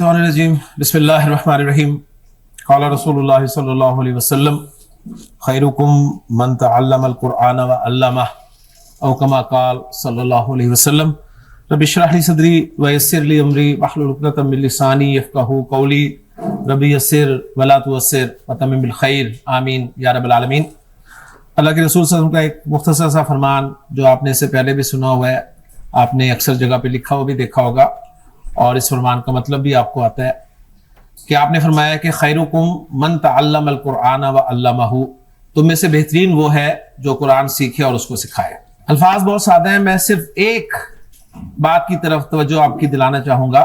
रजीम बिस्मिल्लाहिर्रहमानिर्रहीम क़ाला रसूलुल्लाह सल्लल्लाहु अलैहि वसल्लम खैरुकुम मन तअल्लमल कुरआन व अल्लमह औ कमा क़ाल सल्लल्लाहु अलैहि वसल्लम रब्बि इश्रह ली सदरी व यस्सिर ली अमरी वहलुल उक़दतम मिन लिसानी यफ़क़हू क़ौली रब्बि यस्सिर व ला तुअस्सिर व तम्मिम बिल खैर आमीन या रब्बल आलमीन। अल्लाह के रसूल सल्लल्लाहु अलैहि वसल्लम का एक मुख्तसर सा फरमान जो आपने इससे पहले भी सुना हुआ है, आपने अक्सर जगह पे लिखा हुआ भी देखा होगा, और इस फरमान का मतलब भी आपको आता है कि आपने फरमाया कि खैरुकुम मन तअल्लमल कुरआन व अल्लमहू, तुम में से बेहतरीन वो है जो कुरान सीखे और उसको सिखाए। अल्फाज बहुत सादे हैं, मैं सिर्फ एक बात की तरफ तवज्जो आपकी दिलाना चाहूंगा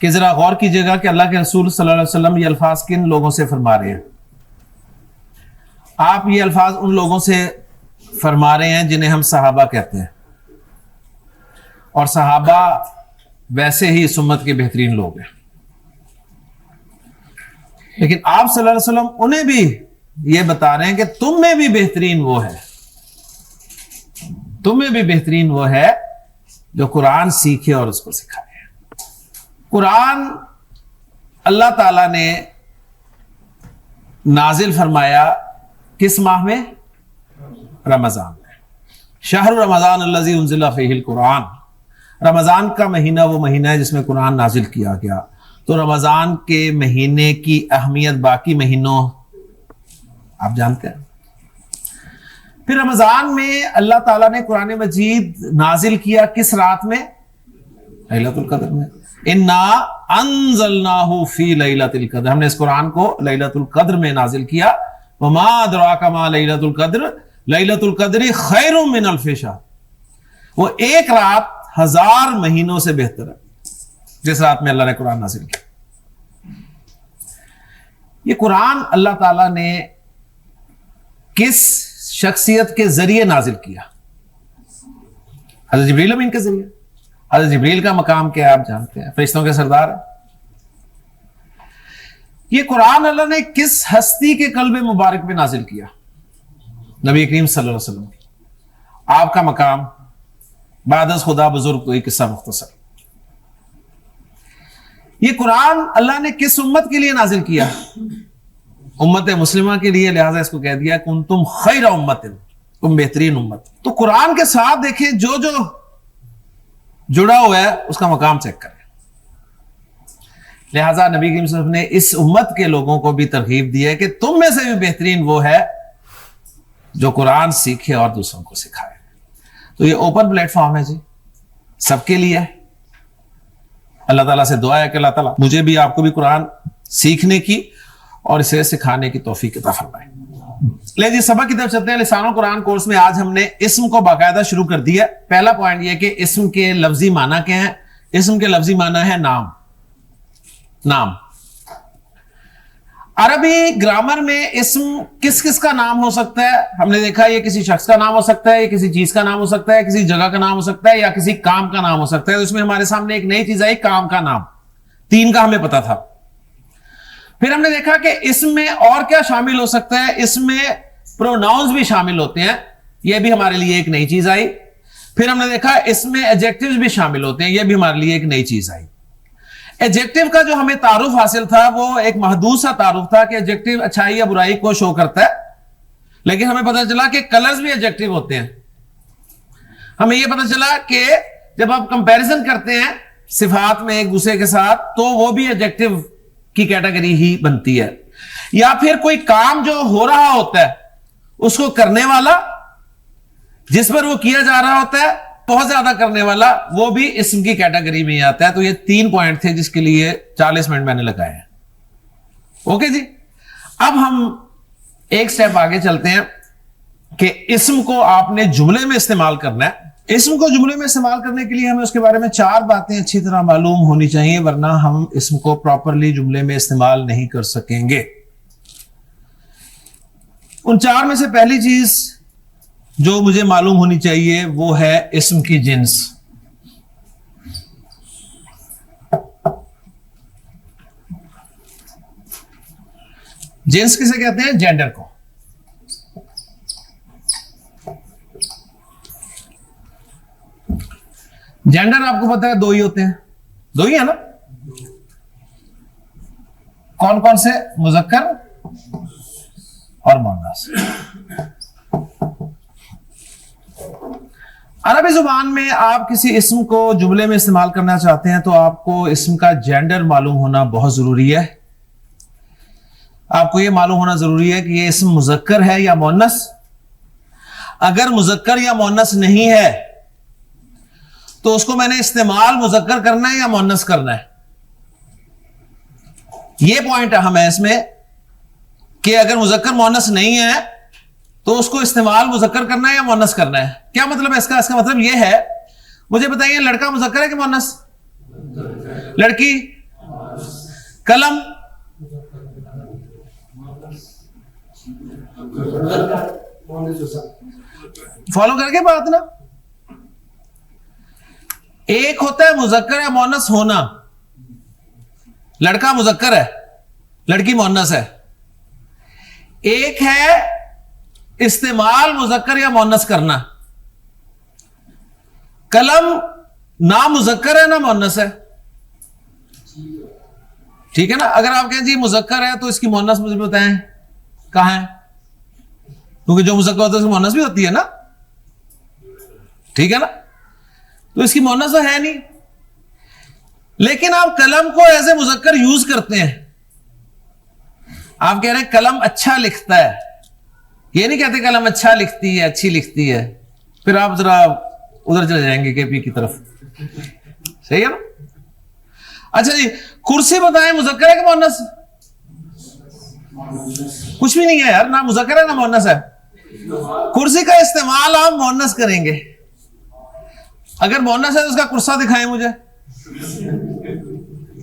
कि जरा गौर कीजिएगा कि अल्लाह के रसूल सल्लल्लाहु अलैहि वसल्लम ये अल्फाज किन लोगों से फरमा रहे हैं। आप ये अल्फाज उन लोगों से फरमा रहे हैं जिन्हें हम सहाबा कहते हैं, और सहाबा वैसे ही इस उम्मत के बेहतरीन लोग हैं, लेकिन आप सल्लल्लाहु अलैहि वसल्लम उन्हें भी ये बता रहे हैं कि तुम में भी बेहतरीन वो है, तुम में भी बेहतरीन वो है जो कुरान सीखे और उसको सिखाए। कुरान अल्लाह ताला ने नाजिल फरमाया किस माह में? रमजान में। शहर रमजान अल्लज़ी उन्ज़िला फ़ीहिल कुरान, रमजान का महीना वो महीना है जिसमें कुरान नाजिल किया गया। तो रमजान के महीने की अहमियत बाकी महीनों आप जानते हैं। फिर रमजान में अल्लाह ताला ने कुरान मजीद नाजिल किया किस रात में? लैलतुल कद्र में। इन्ना अंज़लनाहु फी लैलतिल कद्र, हमने इस कुरान को लैलतुल कद्र में नाजिल किया। वमा अदराका मा लैलतुल कद्र, लैलतुल कद्रि खैरुम मिन अल्फि शहर, वो एक रात 1000 महीनों से बेहतर है जिस रात में अल्लाह ने कुरान नाजिल किया। ये कुरान अल्लाह ताला ने किस शख्सियत के जरिए नाजिल किया? हज़रत जिब्रील अमीन के जरिए। हज़रत जिब्रील का मकाम क्या है आप जानते हैं, फरिश्तों के सरदार है। ये कुरान अल्लाह ने किस हस्ती के कल्बे मुबारक पे नाजिल किया? नबी करीम सल्लल्लाहु अलैहि वसल्लम। आपका मकाम बादस खुदा बुजुर्ग, कोई किस्सा मुख्तसर। ये कुरान अल्लाह ने किस उम्मत के लिए नाजिल किया? उम्मत मुस्लिमा के लिए, लिहाजा इसको कह दिया कुंतुम खैर उम्मतिन, तुम बेहतरीन उम्मत। तो कुरान के साथ देखें जो जो जुड़ा हुआ है उसका मकाम चेक करें। लिहाजा नबी करीम सल्लल्लाहु अलैहि वसल्लम ने इस उम्मत के लोगों को भी तरगीब दी है कि तुम में से भी बेहतरीन वो है जो कुरान सीखे और दूसरों को सिखाए। तो ये ओपन प्लेटफॉर्म है जी, सबके लिए है। अल्लाह ताला से दुआ है कि अल्लाह ताला मुझे भी आपको भी कुरान सीखने की और इसे सिखाने की तौफीक अता फरमाए। ले जी सबक की तरफ चलते हैं। लिसानुल कुरान कोर्स में आज हमने इस्म को बाकायदा शुरू कर दिया। पहला पॉइंट यह कि इस्म के लफ्जी माना क्या है? इस्म के लफ्जी माना है नाम। नाम अरबी ग्रामर में इस्म किस किस का नाम हो सकता है? हमने देखा ये किसी शख्स का नाम हो सकता है, ये किसी चीज का नाम हो सकता है, किसी जगह का नाम हो सकता है, या किसी काम का नाम हो सकता है। तो इसमें हमारे सामने एक नई चीज आई, काम का नाम। 3 का हमें पता था। फिर हमने देखा कि इसमें और क्या शामिल हो सकता है, इसमें प्रोनाउंस भी शामिल होते हैं, यह भी हमारे लिए एक नई चीज आई। फिर हमने देखा इसमें एडजेक्टिव्स भी शामिल होते हैं, यह भी हमारे लिए एक नई चीज आई। एडजेक्टिव का जो हमें तारुफ हासिल था वो एक महदूद सा तारुफ था कि एडजेक्टिव अच्छाई या बुराई को शो करता है, लेकिन हमें पता चला कि कलर्स भी एडजेक्टिव होते हैं। हमें यह पता चला कि जब आप कंपैरिजन करते हैं सिफात में एक दूसरे के साथ तो वो भी एडजेक्टिव की कैटेगरी ही बनती है। या फिर कोई काम जो हो रहा होता है उसको करने वाला, जिस पर वो किया जा रहा होता है, बहुत ज्यादा करने वाला, वो भी इस्म की कैटेगरी में आता है। तो ये 3 पॉइंट थे जिसके लिए 40 मिनट मैंने लगाए हैं। ओके जी, अब हम एक स्टेप आगे चलते हैं कि इस्म को आपने जुमले में इस्तेमाल करना है। इस्म को जुमले में इस्तेमाल करने के लिए हमें उसके बारे में 4 बातें अच्छी तरह मालूम होनी चाहिए, वरना हम इस्म को प्रॉपरली जुमले में इस्तेमाल नहीं कर सकेंगे। उन 4 में से पहली चीज जो मुझे मालूम होनी चाहिए वो है इस्म की जिन्स। जिन्स किसे कहते हैं? जेंडर को। जेंडर आपको पता है 2 ही होते हैं, 2 ही है ना। कौन कौन से, मुजक्कर और मुअन्नस। अरबी जुबान में आप किसी इस्म को जुमले में इस्तेमाल करना चाहते हैं तो आपको इस्म का जेंडर मालूम होना बहुत जरूरी है। आपको यह मालूम होना जरूरी है कि यह इस्म मुजक्कर है या मुअन्नस। अगर मुजक्कर या मुअन्नस नहीं है तो उसको मैंने इस्तेमाल मुजक्कर करना है या मुअन्नस करना है। यह पॉइंट अहम है इसमें कि अगर मुजक्कर मुअन्नस नहीं है तो उसको इस्तेमाल मुजक्कर करना है या मुअन्नस करना है। क्या मतलब है इसका? इसका मतलब यह है, मुझे बताइए, लड़का मुजक्कर है कि मुअन्नस? लड़की? कलम? फॉलो करके बात ना। एक होता है मुजक्कर या मुअन्नस होना, लड़का मुजक्कर है, लड़की मुअन्नस है। एक है इस्तेमाल मुजक्कर या मुअन्नस करना। कलम ना मुजक्कर है ना मुअन्नस है, ठीक है ना। अगर आप कहें जी मुजक्कर है तो इसकी मुअन्नस मुझे बताएं कहां है, क्योंकि जो मुजक्कर होता है उसकी मुअन्नस भी होती है ना, ठीक है ना। तो इसकी मुअन्नस तो है नहीं, लेकिन आप कलम को एज ए मुजक्कर यूज करते हैं। आप कह रहे हैं कलम अच्छा लिखता है, ये नहीं कहते कलम अच्छा लिखती है, अच्छी लिखती है, फिर आप जरा उधर चले जाएंगे केपी की तरफ, सही है ना। अच्छा जी, कुर्सी बताएं मुजक्कर है कि मुअन्नस? कुछ भी नहीं है यार, ना मुजक्कर है ना मुअन्नस है। कुर्सी का इस्तेमाल आप मुअन्नस करेंगे। अगर मुअन्नस है तो उसका कुर्सा दिखाएं मुझे,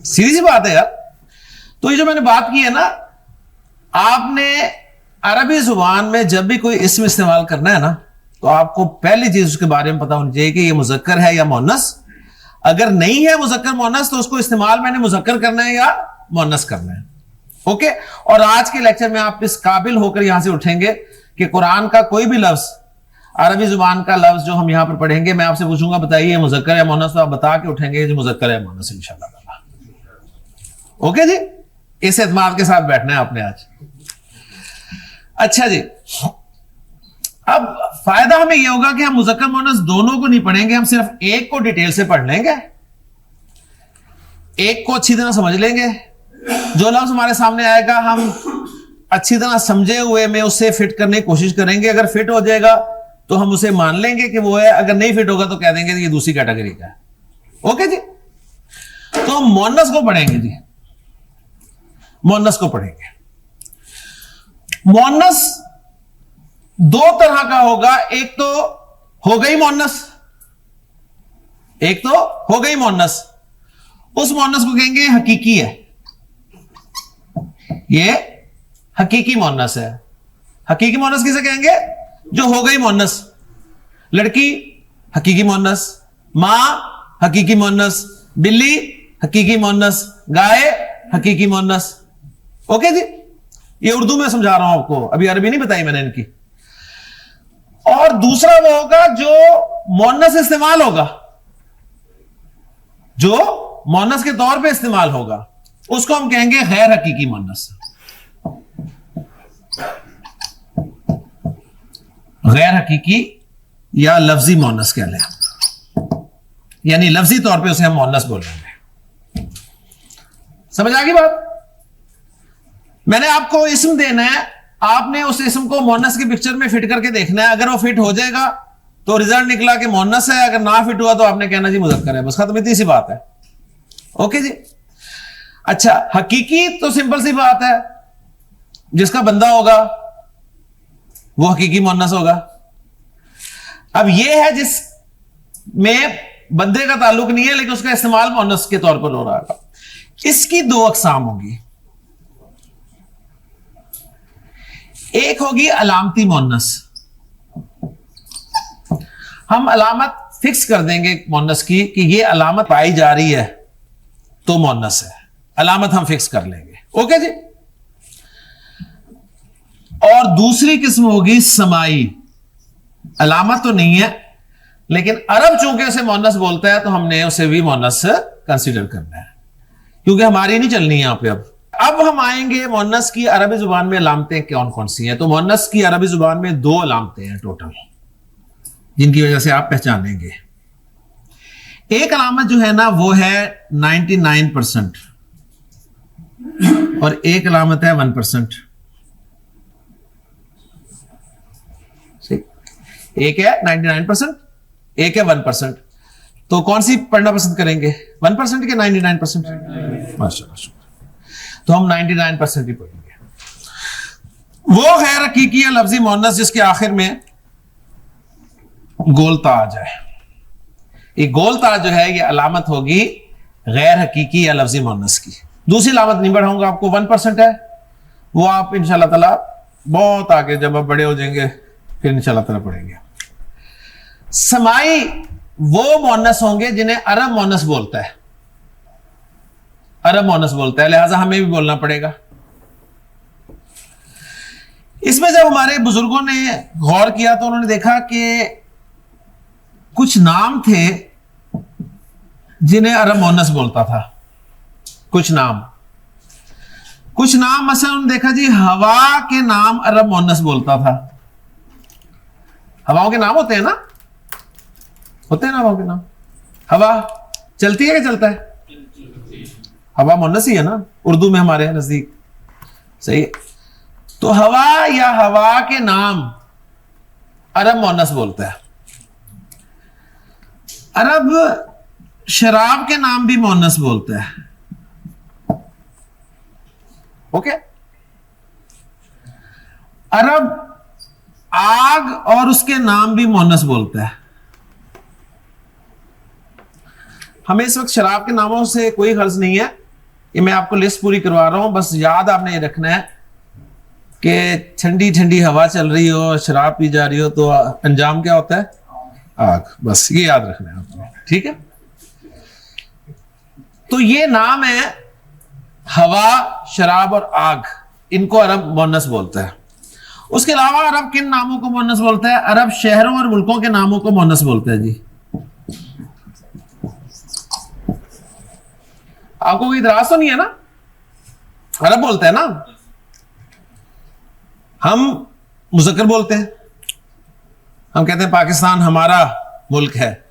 सीधी सी बात है यार। तो ये जो मैंने बात की है ना, आपने अरबी जुबान में जब भी कोई इस्म इस्तेमाल करना है ना, तो आपको पहली चीज उसके बारे में पता होनी चाहिए कि ये मुजक्कर है या मुअन्नस। अगर नहीं है मुजक्कर मुअन्नस तो उसको इस्तेमाल मैंने मुजक्कर करना है या मुअन्नस करना है। ओके। और आज के लेक्चर में आप इस काबिल होकर यहां से उठेंगे कि कुरान का कोई भी लफ्ज, अरबी जुबान का लफ्ज जो हम यहां पर पढ़ेंगे, मैं आपसे पूछूंगा बताइए मुजक्कर या मुअन्नस, तो आप बता के उठेंगे जो मुजक्कर है मुअन्नस इंशाअल्लाह। ओके जी, इस एतमाद के साथ बैठना है आपने आज। अच्छा जी, अब फायदा हमें यह होगा कि हम मुजक्कर मुअन्नस दोनों को नहीं पढ़ेंगे, हम सिर्फ एक को डिटेल से पढ़ लेंगे, एक को अच्छी तरह समझ लेंगे। जो लफ्ज हमारे सामने आएगा हम अच्छी तरह समझे हुए में उससे फिट करने की कोशिश करेंगे। अगर फिट हो जाएगा तो हम उसे मान लेंगे कि वो है, अगर नहीं फिट होगा तो कह देंगे कि ये दूसरी कैटेगरी का है। ओके जी, तो हम मुअन्नस को पढ़ेंगे जी, मुअन्नस को पढ़ेंगे। मुअन्नस दो तरह का होगा, एक तो हो गई मुअन्नस, एक तो हो गई मुअन्नस। उस मुअन्नस को कहेंगे हकीकी है, ये हकीकी मुअन्नस है। हकीकी मुअन्नस किसे कहेंगे? जो हो गई मुअन्नस। लड़की हकीकी मुअन्नस, मां हकीकी मुअन्नस, बिल्ली हकीकी मुअन्नस, गाय हकीकी मुअन्नस। ओके जी, ये उर्दू में समझा रहा हूं आपको, अभी अरबी नहीं बताई मैंने इनकी। और दूसरा वो होगा जो मुअन्नस इस्तेमाल होगा, जो मुअन्नस के तौर पे इस्तेमाल होगा, उसको हम कहेंगे गैर हकीकी मुअन्नस। गैर हकीकी या लफ्जी मुअन्नस कह लें, यानी लफ्जी तौर पे उसे हम मुअन्नस बोलेंगे। समझ आ गई बात? मैंने आपको इस्म देना है, आपने उस इस्म को मुअन्नस की पिक्चर में फिट करके देखना है। अगर वो फिट हो जाएगा तो रिजल्ट निकला कि मुअन्नस है, अगर ना फिट हुआ तो आपने कहना जी मुजक्कर है, बस खत्म, इतनी सी बात है। ओके जी। अच्छा, हकीकी तो सिंपल सी बात है, जिसका बंदा होगा वो हकीकी मुअन्नस होगा। अब ये है जिस में बंदे का ताल्लुक नहीं है लेकिन उसका इस्तेमाल मुअन्नस के तौर पर हो रहा है। इसकी दो अकसाम होगी, एक होगी अलामती मुअन्नस। हम अलामत फिक्स कर देंगे मुअन्नस की कि ये अलामत पाई जा रही है तो मुअन्नस है, अलामत हम फिक्स कर लेंगे। ओके जी। और दूसरी किस्म होगी समाई। अलामत तो नहीं है लेकिन अरब चूंकि उसे मुअन्नस बोलता है तो हमने उसे भी मुअन्नस कंसीडर करना है, क्योंकि हमारी नहीं चलनी है यहां पे। अब अब हम आएंगे मुअन्नस की अरबी जुबान में अलामतें कौन कौन सी हैं। तो मुअन्नस की अरबी जुबान में 2 अलामतें हैं टोटल, जिनकी वजह से आप पहचानेंगे। एक अलामत जो है ना वो है 99% और एक अलामत है 1%। एक है 99%, एक है 1%। तो कौन सी पढ़ना पसंद करेंगे, 1% के 99%? माशाअल्लाह, तो हम 99% ही पढ़ेंगे। वो गैर हकीकी या लफ्जी मुअन्नस जिसके आखिर में गोल ता आ जाए। ये गोल ता जो है ये अलामत होगी गैर हकीकी या लफ्जी मुअन्नस की। दूसरी अलामत नहीं बढ़ाऊंगा आपको, 1% है, वो आप इंशाल्लाह ताला बहुत आगे जब आप बड़े हो जाएंगे फिर इंशाल्लाह ताला पढ़ेंगे। समाई वो मुअन्नस होंगे जिन्हें अरब मुअन्नस बोलता है, अरब मुअन्नस बोलता है, लिहाजा हमें भी बोलना पड़ेगा। इसमें जब हमारे बुजुर्गों ने गौर किया तो उन्होंने देखा कि कुछ नाम थे जिन्हें अरब मुअन्नस बोलता था। कुछ नाम मसलन उन्होंने देखा जी, हवा के नाम अरब मुअन्नस बोलता था। हवाओं के नाम होते हैं ना, होते हैं ना हवाओं के नाम। हवा चलती है कि चलता है? हवा मुअन्नस ही है ना उर्दू में हमारे नजदीक, सही है। तो हवा या हवा के नाम अरब मुअन्नस बोलता है। अरब शराब के नाम भी मुअन्नस बोलता है। ओके। अरब आग और उसके नाम भी मुअन्नस बोलता है। हमें इस वक्त शराब के नामों से कोई गर्ज नहीं है, ये मैं आपको लिस्ट पूरी करवा रहा हूं। बस याद आपने ये रखना है कि ठंडी ठंडी हवा चल रही हो, शराब पी जा रही हो तो अंजाम क्या होता है? आग। बस ये याद रखना है आपने, ठीक है। तो ये नाम है हवा, शराब और आग, इनको अरब मुअन्नस बोलता है। उसके अलावा अरब किन नामों को मुअन्नस बोलता है? अरब शहरों और मुल्कों के नामों को मुअन्नस बोलता है जी। आपको कोई इतराज तो नहीं है ना? अरब बोलते हैं ना, हम मुज़क्कर बोलते हैं। हम कहते हैं पाकिस्तान हमारा मुल्क है,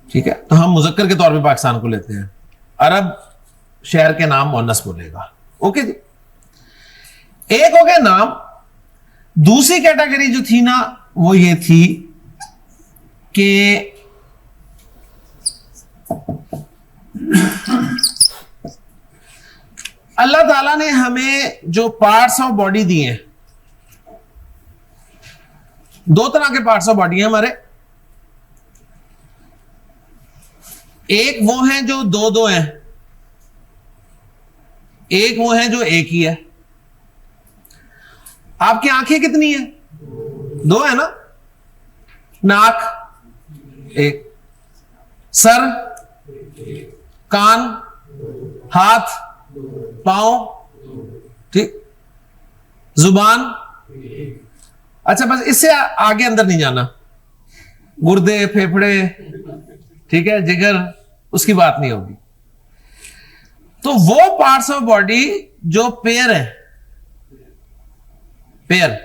ठीक है, तो हम मुज़क्कर के तौर पे पाकिस्तान को लेते हैं। अरब शहर के नाम मुअन्नस बोलेगा। ओके जी। एक हो गया नाम। दूसरी कैटेगरी जो थी ना वो ये थी कि अल्लाह ताला ने हमें जो पार्ट्स ऑफ बॉडी दिए हैं, 2 तरह के पार्ट्स ऑफ बॉडी हैं हमारे। एक वो हैं जो 2-2 हैं, एक वो हैं जो एक ही है। आपकी आंखें कितनी है? 2 है ना। नाक एक, सर, कान, हाथ, पांव, ठीक, जुबान। अच्छा, बस इससे आगे अंदर नहीं जाना। गुर्दे, फेफड़े, ठीक है, जिगर, उसकी बात नहीं होगी। तो वो पार्ट्स ऑफ बॉडी जो पेयर है, पेयर,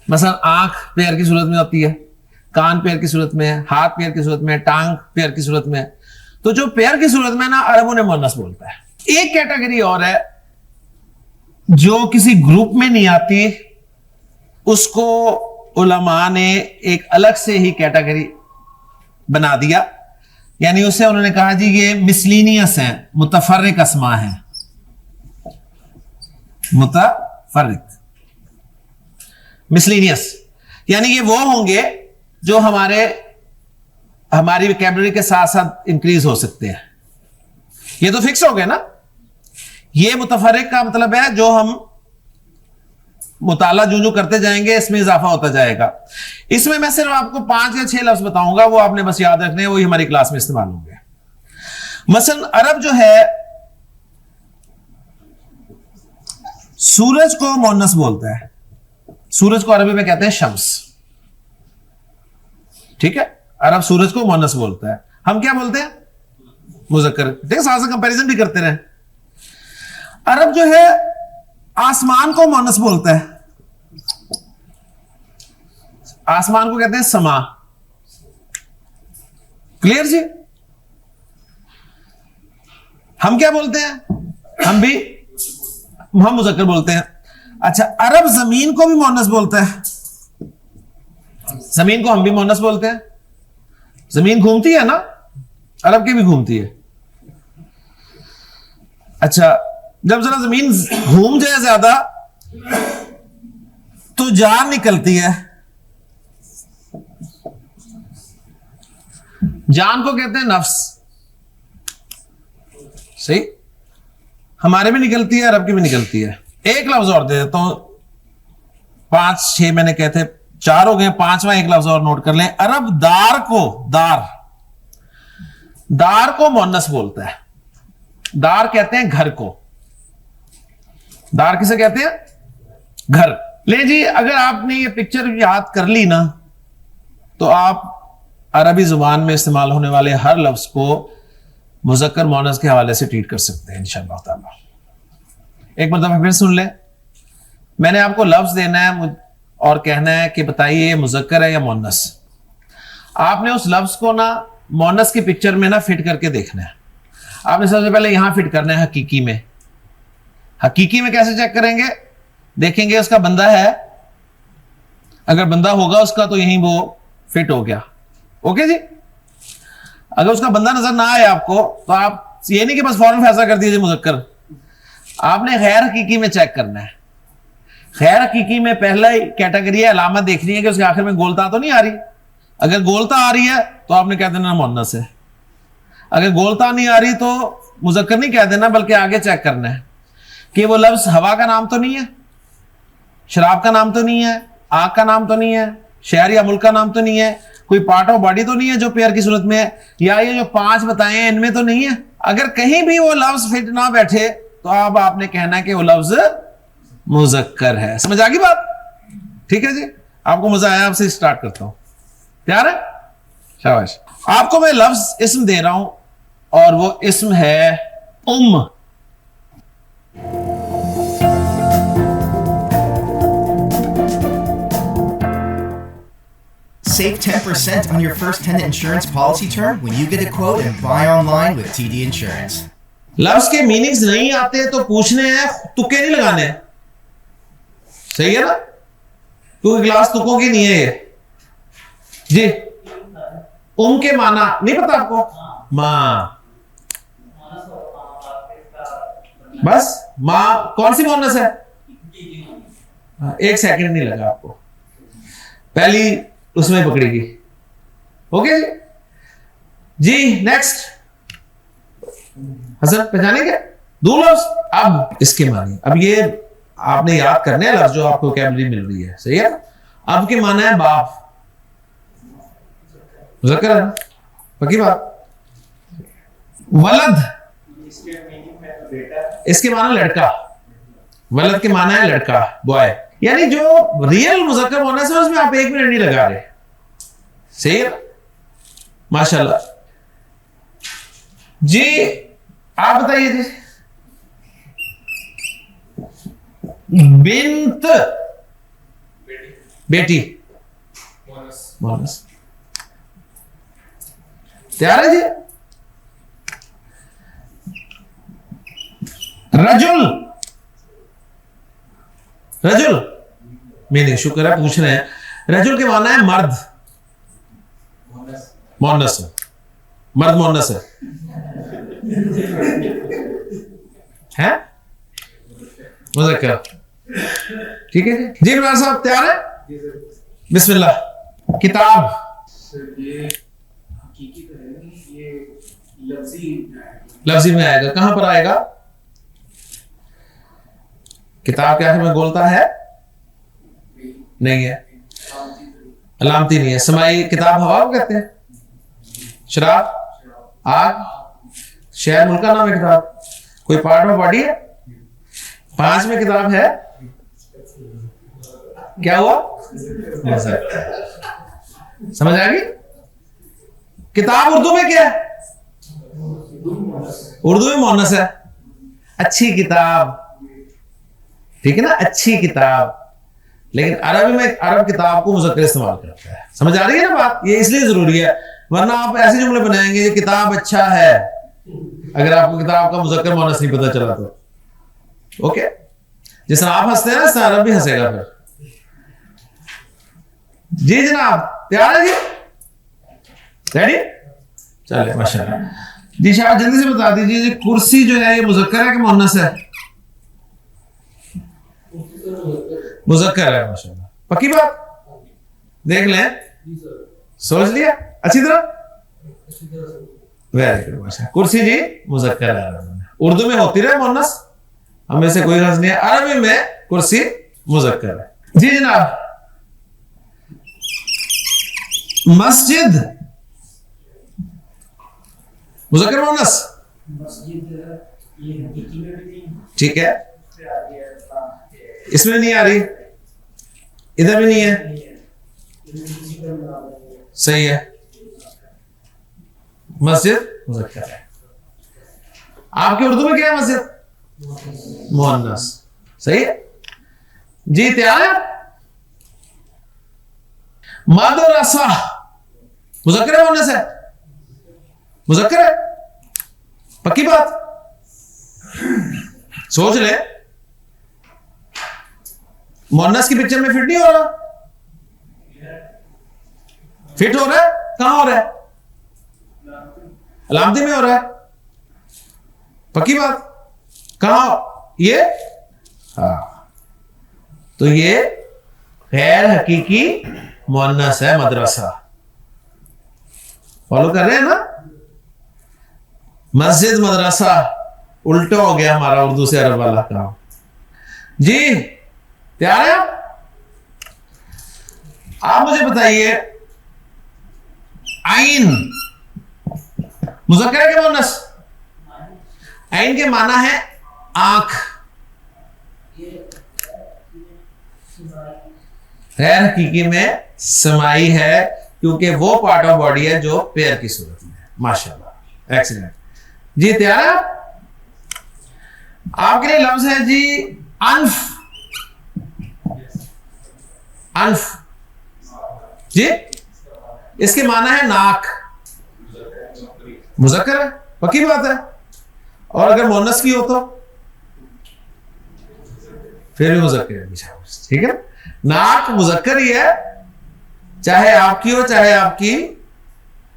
मसलन आंख पेयर की सूरत में होती है, कान पेयर की सूरत में है, हाथ पेयर की सूरत में है, टांग पेयर की सूरत में है। तो जो पेयर की सूरत में ना, अरबों ने मुअन्नस बोलता है। एक कैटेगरी और है जो किसी ग्रुप में नहीं आती, उसको उलमा ने एक अलग से ही कैटेगरी बना दिया। यानी उससे उन्होंने कहा जी ये मिसलीनियस है, मुतफर्रिक अस्मा है, मुतफर्रिक, मिसलीनियस। यानी ये वो होंगे जो हमारी वोकैबुलरी के साथ साथ इंक्रीज हो सकते हैं। ये तो फिक्स हो गए ना। ये मुतफर्रिक का मतलब है जो हम मुताला जो करते जाएंगे इसमें इजाफा होता जाएगा। इसमें मैं सिर्फ आपको 5 या 6 लफ्ज बताऊंगा, वो आपने बस याद रखने हैं, वही हमारी क्लास में इस्तेमाल होंगे। मसलन अरब जो है सूरज को मुअन्नस बोलता है। सूरज को अरबी में कहते हैं शम्स, ठीक है। अरब सूरज को मुअन्नस बोलता है, हम क्या बोलते हैं? मुज़क्कर। ठीक है, साथ साथ कंपैरिजन भी करते रहे। अरब जो है आसमान को मोनस बोलता है, आसमान को कहते हैं समा। क्लियर जी? हम क्या बोलते हैं? हम मुज़क्कर बोलते हैं। अच्छा, अरब जमीन को भी मोनस बोलता है, जमीन को हम भी मोनस बोलते हैं। जमीन घूमती है ना, अरब की भी घूमती है। अच्छा, जब जरा जमीन घूम जाए ज्यादा तो जान निकलती है। जान को कहते हैं नफ्स। सही, हमारे भी निकलती है, अरब की भी निकलती है। एक लफ्ज और दे देता हूं, 5-6 मैंने कहते 4 हो गए, 5वां एक लफ्ज और नोट कर लें। अरब दार को मोनस बोलता है। दार कहते हैं घर को। दार किसे कहते हैं? घर। ले जी, अगर आपने ये पिक्चर याद कर ली ना, तो आप अरबी जुबान में इस्तेमाल होने वाले हर लफ्ज को मुज़क्कर मोनस के हवाले से ट्रीट कर सकते हैं इंशाअल्लाह ताला। एक मरतबा फिर सुन ले, मैंने आपको लफ्ज देना है और कहना है कि बताइए ये मुज़क्कर है या मोनस। आपने उस लफ्ज को ना मोनस की पिक्चर में ना फिट करके देखना है। आपने सबसे पहले यहां फिट करना है हकीकी में। हकीकी में कैसे चेक करेंगे? देखेंगे उसका बंदा है, अगर बंदा होगा उसका तो यहीं वो फिट हो गया। ओके जी? अगर उसका बंदा नजर ना आए आपको, तो आप ये नहीं कि बस फौरन फैसला कर दीजिए मुज़क्कर। आपने गैर हकीकी में चेक करना है। गैर हकीकी में पहला ही कैटेगरी है, अलामत देखनी है कि उसके आखिर में गोलता तो नहीं आ रही। अगर गोलता आ रही है तो आपने कह देना मोनस है। अगर गोलता नहीं आ रही तो मुज़क्कर नहीं कह देना, बल्कि आगे चेक करना है कि वो लफ्ज हवा का नाम तो नहीं है, शराब का नाम तो नहीं है, आग का नाम तो नहीं है, शहर या मुल्क का नाम तो नहीं है, कोई पार्ट ऑफ बॉडी तो नहीं है जो पेयर की सूरत में है, या ये जो 5 बताए हैं इनमें तो नहीं है। अगर कहीं भी वो लफ्ज फिट ना बैठे तो अब आपने कहना है कि वो लफ्ज मुज़क्कर है। समझ आ गई बात? ठीक है जी, आपको मजा आया? आपसे स्टार्ट करता हूं, तैयार है? शाबाश। आपको मैं लफ्ज इस्म दे रहा हूं और वो इस्म है Save 10% on your first tenant insurance policy term when you get a quote and buy online with TD Insurance. लफ्ज के मीनिंग्स नहीं आते तो पूछने हैं, तुक्के नहीं लगाने। सही है ना? क्योंकि क्लास तुक्कों की नहीं है ये जी। के माना नहीं पता आपको? मां, बस मां कौन सी मोनस है? एक सेकंड नहीं लगा आपको, पहली उसमें पकड़ेगी। ओके जी, नेक्स्ट। हसन पहचानेंगे? दो लफ्ज अब इसके माने, अब ये आपने याद करने हैं लफ्ज जो आपको कैबलरी मिल रही है। सही है? अब के माना है बाप, मुज़क्कर है, पक्की बात। वलद, इसके माना लड़का। वलद के माना है लड़का, बॉय। यानी जो रियल मुज़क्कर होना है उसमें आप 1 मिनट नहीं लगा रहे। सही है? माशाल्लाह जी। आप बताइए जी। बिन्त, बेटी, मोनस। तैयार है जी? रजुल, रजुल मैंने शुक्र है पूछ रहे हैं। रजुल के माना है मर्द, मोनस, मर्द मोनस है मुज़क्कर। ठीक है जी। जी इमरान साहब तैयार है? बिस्मिल्लाह। किताब, ये हकीकी तो है नहीं, ये लफ्जी में आएगा। कहां पर आएगा? किताब के आखिर में गोलता है? नहीं है, अलामती नहीं है। समाई किताब हवा को कहते हैं, शराब, आग, शहर मुल्क का नाम है किताब। कोई पार्ट ऑफ बॉडी है? 5 में किताब है, क्या हुआ? समझ आ गई? किताब उर्दू में क्या है? उर्दू में मोनस है। अच्छी किताब, ठीक है ना, अच्छी किताब। लेकिन अरबी में अरब किताब को मुज़क्कर इस्तेमाल करता है। समझ आ रही है ना बात? ये इसलिए जरूरी है, वरना आप ऐसे जुमले बनाएंगे ये किताब अच्छा है, अगर आपको किताब का मुज़क्कर मुअन्नस नहीं पता चला तो। ओके, जिस तरह आप हंसते हैं ना, इस तरह अरब भी हंसेगा फिर। जी जनाब, तैयार है जी? रेडी? चलिए, माशाल्लाह। जी शाह, जल्दी से बता दीजिए, कुर्सी जो है ये मुज़क्कर है कि मुअन्नस है? मुज़क्कर है, माशाल्लाह। पक्की बात? देख लें, सोच लिया अच्छी तरह? वेरी गुड, माशाल्लाह। कुर्सी जी मुज़क्कर है, उर्दू में होती रहे मुअन्नस, हमें से कोई हर्ज नहीं है। अरबी में कुर्सी मुज़क्कर है। जी जनाब, मस्जिद मुज़क्कर मुअन्नस? ठीक है, इसमें नहीं आ रही, इधर भी नहीं है, सही है, मस्जिद मुज़क्कर है। आपके उर्दू में क्या है? मस्जिद मुअन्नस, सही है जी। तैयार है? मदरसा मुज़क्कर है मुअन्नस है? मुज़क्कर है, पक्की बात? सोच ले, मुअन्नस की पिक्चर में फिट नहीं हो रहा? फिट हो रहा है? कहां हो रहा है? अलामती में हो रहा है, पक्की बात? कहां ये? हाँ, तो ये गैर हकीकी मुअन्नस है मदरसा। फॉलो कर रहे हैं ना? मस्जिद मदरसा उल्टा हो गया हमारा उर्दू से अरब वाला काम। जी तैयार है? आप मुझे बताइए, आइन मुज़क्कर है क्या मुअन्नस? आइन के माना है आंख। गैर हकीकी में समाई है, क्योंकि वो पार्ट ऑफ बॉडी है जो पैर की सूरत में है। माशाल्लाह, एक्सीलेंट जी। तैयार है? आपके लिए लफ्ज है जी अनफ। अनफ जी, इसके माना है नाक। मुज़क्कर है, पक्की बात है? और अगर मुअन्नस की हो तो फिर भी मुज़क्कर है, ठीक है? नाक मुज़क्कर ही है, चाहे आपकी हो, चाहे आपकी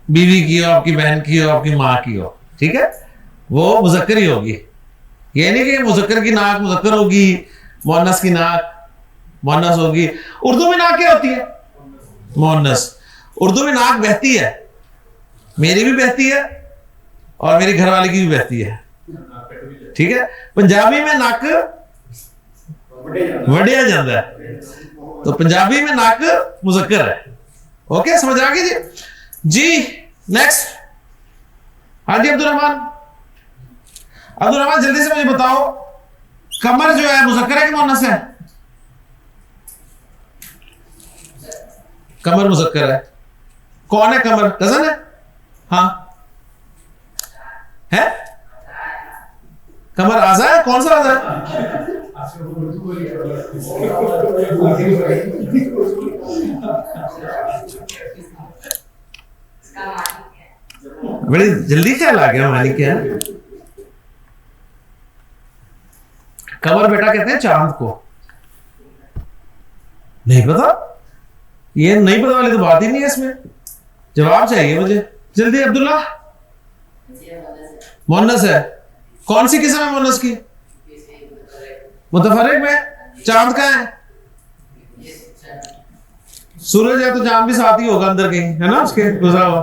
बीवी की हो, आपकी बहन की हो, आपकी मां की हो, ठीक है? वो मुज़क्कर ही होगी। ये नहीं कि मुज़क्कर की नाक मुज़क्कर होगी, मुअन्नस की नाक मुअन्नस होगी। उर्दू में नाक क्या होती है? मुअन्नस। उर्दू में नाक बहती है, मेरी भी बहती है और मेरी घरवाली की भी बहती है, ठीक है? पंजाबी में नाक वड़िया जाता है, तो पंजाबी में नाक मुज़क्कर है। ओके, समझ आ गई जी? नेक्स्ट, हाँ जी अब्दुल रहमान जल्दी से मुझे बताओ, कमर जो है मुज़क्कर है कि मुअन्नस है? कमर मुज़क्कर है। कौन है कमर? कजन है? हाँ है? कमर आज़ा है? कौन सा आज़ा है? बड़ी जल्दी ख्याल आ गया मालिक क्या? कमर बेटा कहते हैं चांद को। नहीं पता? ये नहीं पता वाली तो बात ही नहीं है, इसमें जवाब चाहिए मुझे जल्दी। अब्दुल्ला, मुअन्नस है। कौन सी किस्म है मुअन्नस की? मुतफर्रिक में चांद का है? सूरज है तो चांद भी साथ ही होगा अंदर कहीं, है ना उसके गुजरा हुआ,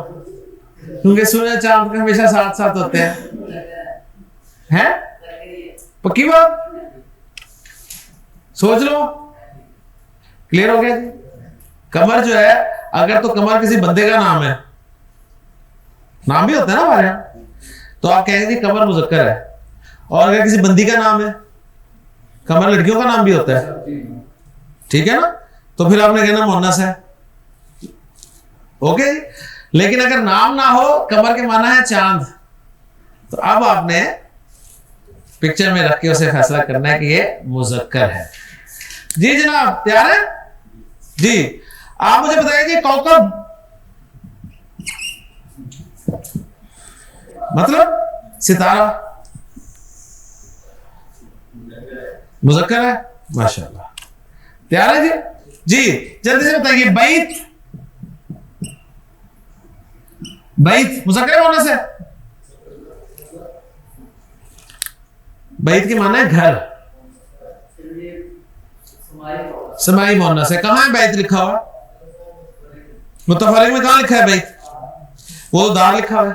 क्योंकि सूरज चांद का हमेशा साथ साथ होते हैं। पक्की बात? सोच लो, क्लियर हो गया जी? कमर जो है, अगर तो कमर किसी बंदे का नाम है, नाम भी होता है ना हमारे यहाँ, तो आप कहेंगे कमर मुज़क्कर है। और अगर किसी बंदी का नाम है, कमर लड़कियों का नाम भी होता है, ठीक है ना? तो फिर आपने कहना मुअन्नस है। ओके, लेकिन अगर नाम ना हो, कमर के माना है चांद, तो अब आपने पिक्चर में रख के उसे फैसला करना है कि ये मुजक्कर है। जी जनाब, तैयार है जी? आप मुझे बताइए जी, कौकब मतलब सितारा मुजक्कर है? माशाल्लाह, तैयार है जी? जी जल्दी से बताइए, बैत, बैत मुजक्कर होने से? बैत की माना है घर, समाई मोहन्नस है। कहां है बैत लिखा हुआ? मुतफर्रिक में कहां लिखा है बैत? वो तो दार लिखा हुआ है।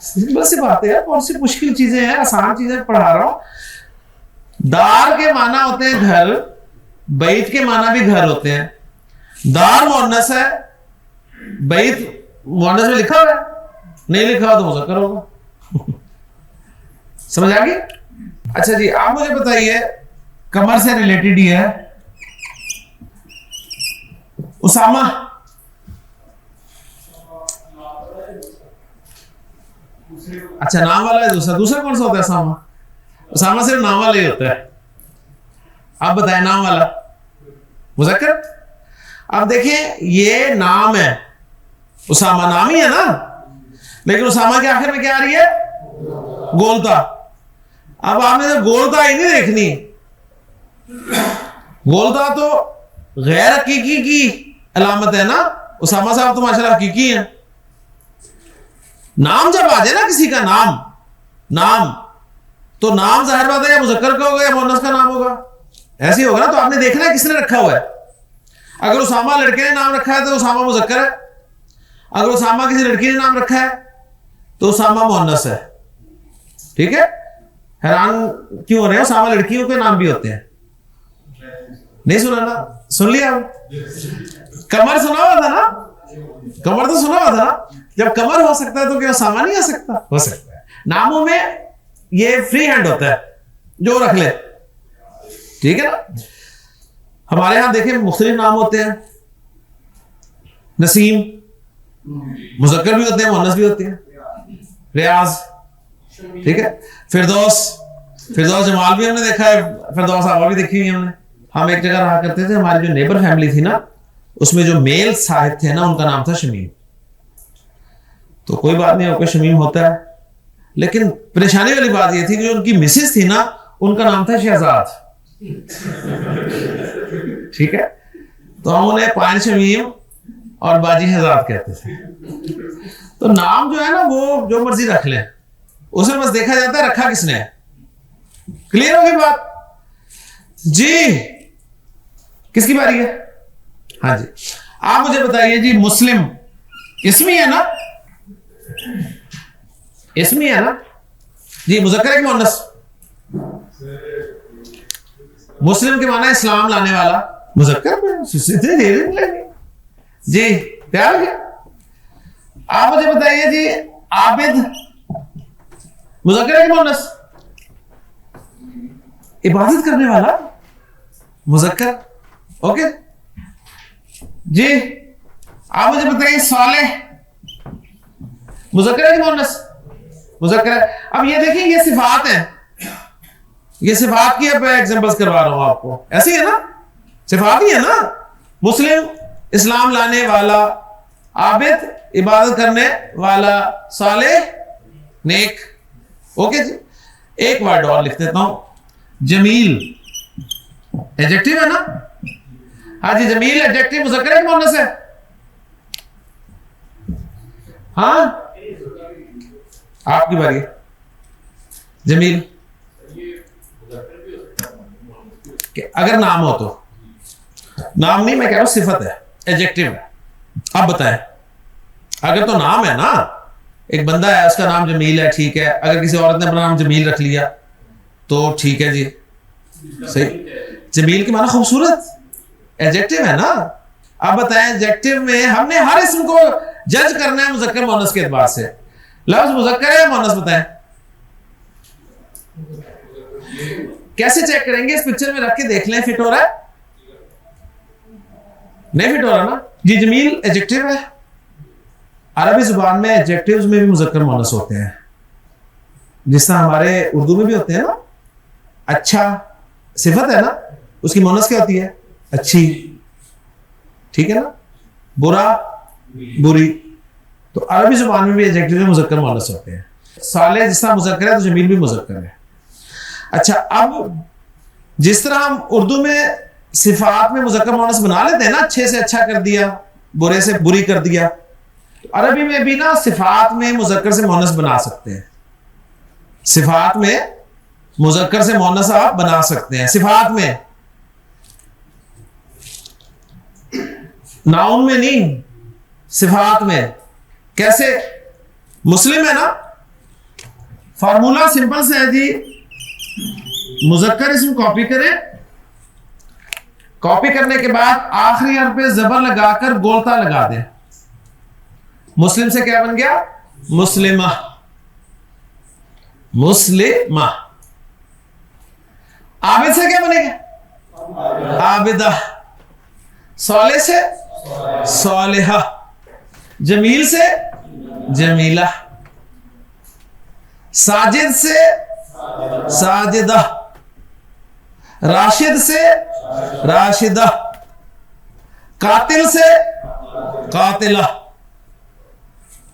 सिंपल सी बात है यार, कौन सी मुश्किल चीजें हैं, आसान चीजें पढ़ा रहा हूं। दार के माना होते हैं घर, बैत के माना भी घर होते हैं। दार मुअन्नस है, बैत मुअन्नस में लिखा हुआ है, नहीं लिखा हुआ तो मुज़क्कर होगा। समझ आ गई? अच्छा जी, आप मुझे बताइए, कमर से रिलेटेड ही है, उसामा। अच्छा, नाम वाला है दूसरा। दूसरा कौन सा होता है? उसामा। उसामा सिर्फ नाम वाला ही होता है। आप बताएं, नाम वाला मुज़क्कर। अब देखिए, ये नाम है, उसामा नाम ही है ना, लेकिन उसामा के आखिर में क्या आ रही है? गोलता। अब आपने तो गोलता ही नहीं देखनी, गोलता तो गैर हकीकी की अलामत है ना। उसामा साहब तो माशाल्लाह हकीकी हैं। नाम जब आ जाए ना किसी का नाम, नाम तो नाम जाहिर बात है या मुज़क्कर का होगा या मुअन्नस का नाम होगा, ऐसे ही होगा ना। तो आपने देखना है किसने रखा हुआ है। अगर उसामा लड़के ने नाम रखा है तो उसामा मुज़क्कर है, अगर उसामा किसी लड़की ने नाम रखा है तो उसामा मुअन्नस है। ठीक है? हैरान क्यों हो रहे हैं? उसामा लड़कियों के नाम भी होते हैं। नहीं सुना ना? सुन लिया? कमर सुना हुआ था ना? कमर तो सुना हुआ था ना? जब कमर हो सकता है तो क्या उसामा नहीं हो सकता? हो सकता है। नामों में ये फ्री हैंड होता है, जो रख ले। ठीक है ना? हमारे यहां देखें मुख्तलिफ नाम होते हैं। नसीम मुज़क्कर भी होते हैं, मुअन्नस भी होते हैं। रियाज, ठीक है। फिरदौस, फिरदौस जमाल भी हमने देखा है, फिरदौस आवा भी देखी हुई हमने। हम एक जगह रहा करते थे, हमारी जो नेबर फैमिली थी ना, उसमें जो मेल साहिब थे ना, उनका नाम था शमीम। तो कोई बात नहीं, ओके शमीम होता है, लेकिन परेशानी वाली बात यह थी कि जो उनकी मिसेस थी ना, उनका नाम था शहजाद। ठीक है? तो हम उन्हें पान शमीम और बाजी शहजाद कहते थे। तो नाम जो है ना, वो जो मर्जी रख ले, उसे बस देखा जाता है रखा किसने है। क्लियर होगी बात? जी, किसकी बारी है? हाँ जी, आप मुझे बताइए जी, मुस्लिम इसमी है ना? इसमी है ना जी? मुज़क्कर है कि मुअन्नस? मुस्लिम के माना इस्लाम लाने वाला, मुज़क्कर जी। तैयार है? आप मुझे बताइए जी, आबिद मुज़क्कर है कि मुअन्नस? इबादत करने वाला, मुज़क्कर। ओके जी। आप मुझे बताइए, सालेह मुज़क्कर है कि मुअन्नस? मुज़क्कर है। अब ये देखिए, ये सिफात है, ये सिफात की अब एग्जांपल्स करवा रहा हूं आपको। ऐसी है ना? सिफात ही है ना? मुस्लिम, इस्लाम लाने वाला, आबिद इबादत करने वाला, सालेह नेक। ओके जी। एक वर्ड और लिख देता हूं, जमील एडजेक्टिव है ना? हाँ जी, जमील एडजेक्टिव मुज़क्कर है कि मुअन्नस है? हाँ, आपकी बारी। जमील अगर नाम हो तो, नाम नहीं मैं कह रहा हूं, सिफत है, एडजेक्टिव है। आप बताएं, अगर तो नाम है ना, एक बंदा है उसका नाम जमील है, ठीक है। अगर किसी औरत ने अपना नाम जमील रख लिया तो ठीक है जी, सही। जमील की माना खूबसूरत, एडजेक्टिव है ना। आप बताएं, एडजेक्टिव में हमने हर इसम को जज करना है मुज़क्कर मुअन्नस के एतबार से। लफ्ज़ मुज़क्कर है या मुअन्नस, बताएं कैसे चेक करेंगे? इस पिक्चर में रख के देख लें, फिट हो रहा है? नहीं फिट हो रहा ना जी? जमील एडजेक्टिव है। अरबी जुबान में एडजेक्टिव्स में भी मुज़क्कर मुअन्नस होते हैं। जिस तरह हमारे उर्दू में भी होते हैं ना, अच्छा सिफत है ना, उसकी मोनस क्या होती है? अच्छी, ठीक है ना, बुरा बुरी। तो अरबी जुबान में भी एडजेक्टिव में मुज़क्कर मुअन्नस होते हैं। साले जिस तरह मुज़क्कर है तो जमील भी मुज़क्कर है। अच्छा, अब जिस तरह हम उर्दू में सिफात में मुज़क्कर मुअन्नस बना लेते हैं ना, अच्छे से अच्छा कर दिया, बुरे से बुरी कर दिया, तो अरबी में भी ना सिफात में मुज़क्कर से मुअन्नस बना सकते हैं। सिफात में मुज़क्कर से मुअन्नस आप बना सकते हैं, सिफात में, नाउन में नहीं, सिफात में। कैसे? मुस्लिम है ना, फार्मूला सिंपल से है जी, मुज़क्कर इसम कॉपी करें, कॉपी करने के बाद आखिरी हर्फ पे जबर लगाकर गोलता लगा दें। मुस्लिम से क्या बन गया? मुस्लिमा, मुस्लिमा। आबिद से क्या बनेगा? आबिदा। सौले से सौलेहा। जमील से जमीला। साजिद से साजिदा। राशिद से राशिदा। कातिल से कातिला।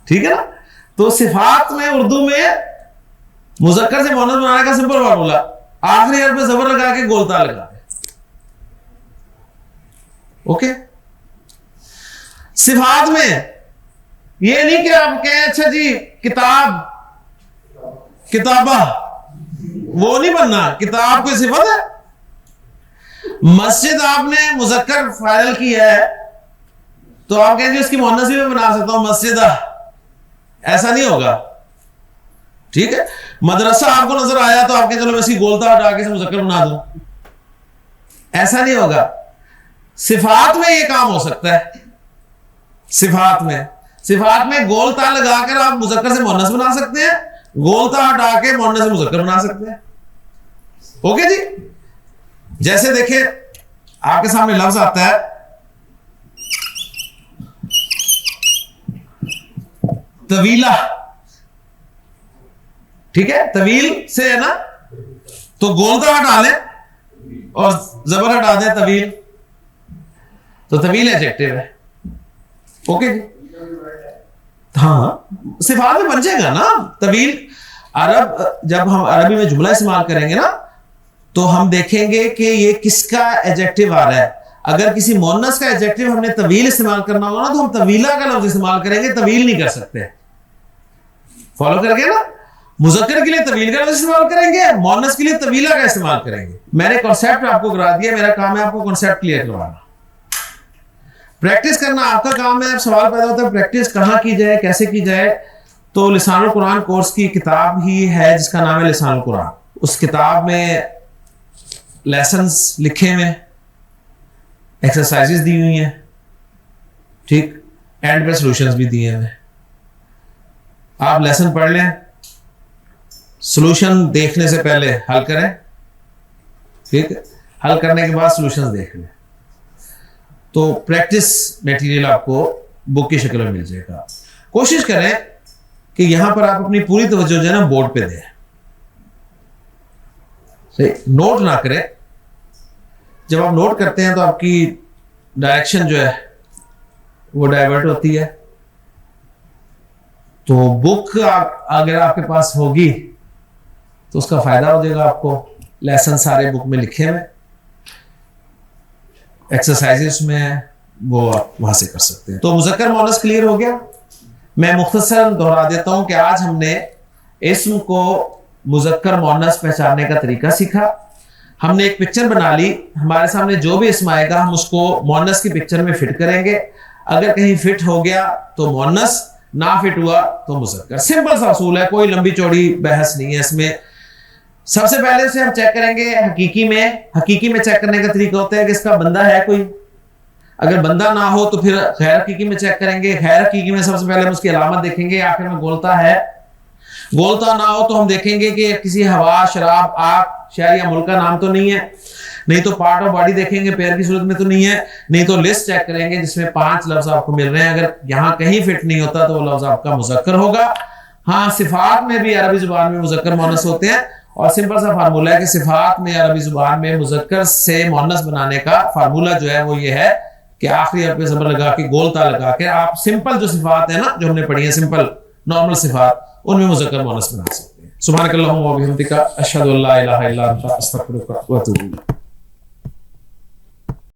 ठीक है ना? तो सिफात में उर्दू में मुज़क्कर से मुअन्नस बनाने का सिंपल फार्मूला, आखिरी हर्फ पे जबर लगा के गोलता लगा दे। ओके। सिफात में ये नहीं कि आप कहें अच्छा जी किताब, किताबा, वो नहीं बनना। किताब कोई सिफत है? मस्जिद आपने मुज़क्कर फाइनल की है तो आप कहेंगे उसकी मुअन्नस भी मैं बना सकता हूं, मस्जिदा। ऐसा नहीं होगा, ठीक है। मदरसा आपको नजर आया तो आपके चलो मैं इसकी गोलता हटा के मुज़क्कर बना दूं, ऐसा नहीं होगा। सिफात में ये काम हो सकता है। सिफात में गोलता लगाकर आप मुज़क्कर से मुअन्नस बना सकते हैं, गोलता हटा के मुअन्नस से मुज़क्कर बना सकते हैं। ओके जी। जैसे देखिए आपके सामने लफ्ज आता है तवीला, ठीक है, तवील से है ना, तो गोलता हटा लें और जबर हटा दें, तवील, तो तवील एडजेक्टिव है। ओके जी। हाँ, सिफात में बन जाएगा ना तवील। जब हम अरबी में जुमला इस्तेमाल करेंगे ना तो हम देखेंगे कि ये किसका एडजेक्टिव आ रहा है। अगर किसी मुअन्नस का एडजेक्टिव हमने तवील इस्तेमाल करना होगा ना तो हम तवीला का लफ्ज इस्तेमाल करेंगे, तवील नहीं कर सकते। फॉलो करके ना, मुज़क्कर के लिए तवील का लफ्ज इस्तेमाल करेंगे, मुअन्नस के लिए तवीला का इस्तेमाल करेंगे। मैंने कॉन्सेप्ट आपको करा दिया, मेरा काम है आपको कॉन्सेप्ट क्लियर करवाना। प्रैक्टिस करना आपका काम है। अब सवाल पैदा होता है प्रैक्टिस कहां की जाए, कैसे की जाए? तो लिसानुल कुरान कोर्स की किताब ही है जिसका नाम है लिसानुल कुरान। उस किताब में लेसन्स लिखे हुए, एक्सरसाइजेस दी हुई हैं, ठीक, एंड पे सॉल्यूशंस भी दिए हुए। आप लेसन पढ़ लें, सॉल्यूशन देखने से पहले हल करें, ठीक है, हल करने के बाद सॉल्यूशंस देख लें। तो प्रैक्टिस मटेरियल आपको बुक की शक्ल में मिल जाएगा। कोशिश करें कि यहां पर आप अपनी पूरी तवज्जो जो है ना बोर्ड पे दें, सही, नोट ना करें। जब आप नोट करते हैं तो आपकी डायरेक्शन जो है वो डाइवर्ट होती है। तो बुक अगर आपके पास होगी तो उसका फायदा हो जाएगा आपको। लेसन सारे बुक में लिखे हुए, एक्सरसाइजेस में, वो आप वहां से कर सकते हैं। तो मुज़क्कर मुअन्नस क्लियर हो गया। मैं मुख्तसर दोहरा देता हूं कि आज हमने इस्म को मुज़क्कर मुअन्नस पहचानने का तरीका सीखा। हमने एक पिक्चर बना ली, हमारे सामने जो भी इस्म आएगा हम उसको मुअन्नस की पिक्चर में फिट करेंगे। अगर कहीं फिट हो गया तो मुअन्नस, ना फिट हुआ तो मुज़क्कर। सिंपल सा असूल है, कोई लंबी चौड़ी बहस नहीं है इसमें। सबसे पहले से हम चेक करेंगे हकीकी में चेक करने का तरीका होता है कि इसका बंदा है कोई। अगर बंदा ना हो तो फिर गैर हकीकी में चेक करेंगे। गैर हकीकी में सबसे पहले हम उसकी अलामत देखेंगे, आखिर में गोलता है। गोलता ना हो तो हम देखेंगे कि किसी हवा, शराब, आग, शहर या मुल्क का नाम तो नहीं है। नहीं तो पार्ट ऑफ बॉडी देखेंगे, पैर की सूरत में तो नहीं है। नहीं तो लिस्ट चेक करेंगे जिसमें 5 लफ्ज आपको मिल रहे हैं। अगर यहां कहीं फिट नहीं होता तो वो लफ्ज आपका मुज़क्कर होगा। हाँ, सिफात में भी अरबी जुबान में मुज़क्कर मुअन्नस होते हैं, और सिंपल सा फार्मूला है कि सिफात में अरबी जुबान में मुज़क्कर से मुअन्नस बनाने का फार्मूला जो है वो ये है कि आखिरी हर्फ पे ज़बर लगा के गोलता लगा के आप सिंपल जो सिफात है ना, जो हमने पढ़ी है सिंपल नॉर्मल सिफात, उनमें मुज़क्कर मुअन्नस बना सकते हैं। सुब्हानकल्लाहुम्मा व बिहम्दिका अशहदु अल्ला इलाहा इल्ला अंता अस्तगफिरुका व अतूबु इलैक।